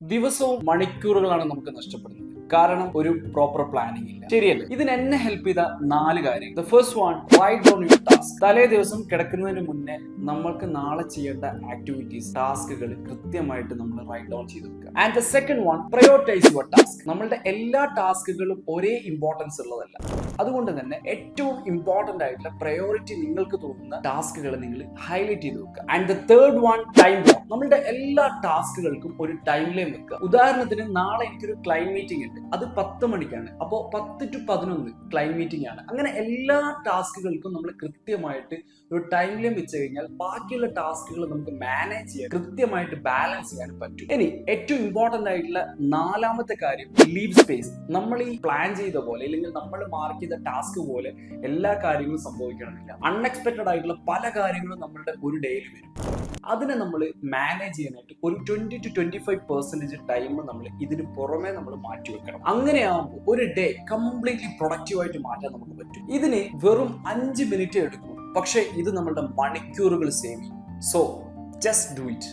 ദിവസവും മണിക്കൂറുകളാണ് നമുക്ക് നഷ്ടപ്പെടുന്നത്. കാരണം ഒരു പ്രോപ്പർ പ്ലാനിങ് ഇല്ല. ശരിയല്ലേ? ഇതിന് എന്നെ ഹെൽപ്പ് ചെയ്ത 4 കാര്യം. The first one, write down your task. തലേ ദിവസം കിടക്കുന്നതിന് മുന്നേ നമ്മൾക്ക് നാളെ ചെയ്യേണ്ട ആക്ടിവിറ്റീസ്, ടാസ്കുകൾ കൃത്യമായിട്ട് നമ്മൾ റൈറ്റ് ഡൗൺ ചെയ്ത് വെക്കുക. And the second one, prioritize your task. നമ്മളുടെ എല്ലാ ടാസ്കുകളും ഒരേ ഇമ്പോർട്ടൻസ് ഉള്ളതല്ല. അതുകൊണ്ട് തന്നെ ഏറ്റവും ഇമ്പോർട്ടന്റ് ആയിട്ടുള്ള പ്രയോറിറ്റി നിങ്ങൾക്ക് തോന്നുന്ന ടാസ്കുകൾ നിങ്ങൾ ഹൈലൈറ്റ് ചെയ്ത് വെക്കുക. And the third one, time block. നമ്മളുടെ എല്ലാ ടാസ്കുകൾക്കും ഒരു ടൈം ലൈൻ വെക്കുക. ഉദാഹരണത്തിന് നാളെ എനിക്കൊരു ക്ലൈന്റ് മീറ്റിംഗ് ഉണ്ട്, അത് 10 മണിക്കാണ്. അപ്പോൾ 10 to 11 ക്ലൈന്റ് മീറ്റിംഗ് ആണ്. അങ്ങനെ എല്ലാ ടാസ്കുകൾക്കും നമ്മൾ കൃത്യമായിട്ട് ഒരു ടൈം ലൈൻ വെച്ച് കഴിഞ്ഞാൽ ബാക്കിയുള്ള ടാസ്കുകൾ നമുക്ക് മാനേജ് ചെയ്യാൻ, കൃത്യമായിട്ട് ബാലൻസ് ചെയ്യാൻ പറ്റും. ഇനി ഏറ്റവും ഇമ്പോർട്ടന്റ് ആയിട്ടുള്ള 4ാമത്തെ കാര്യം, ലീവ് സ്പേസ്. നമ്മൾ ഈ പ്ലാൻ ചെയ്ത പോലെ അല്ലെങ്കിൽ നമ്മൾ മാർക്ക് ചെയ്ത ടാസ്ക് പോലെ എല്ലാ കാര്യങ്ങളും സംഭവിക്കണമെന്നില്ല. അൺഎക്സ്പെക്ടഡ് ആയിട്ടുള്ള പല കാര്യങ്ങളും നമ്മളുടെ ഒരു ഡേയിൽ വരും. അതിനെ നമ്മൾ മാനേജ് ചെയ്യാനായിട്ട് ഒരു 20 to 25% ടൈം നമ്മൾ ഇതിന് പുറമെ നമ്മൾ മാറ്റി വെക്കണം. അങ്ങനെയാകുമ്പോൾ ഒരു ഡേ കംപ്ലീറ്റ്ലി പ്രൊഡക്റ്റീവായിട്ട് മാറ്റാൻ നമുക്ക് പറ്റും. ഇതിന് വെറും 5 മിനിറ്റ് എടുക്കും, പക്ഷേ ഇത് നമ്മളുടെ മണിക്കൂറുകൾ സേവ് ചെയ്യും. So just do it.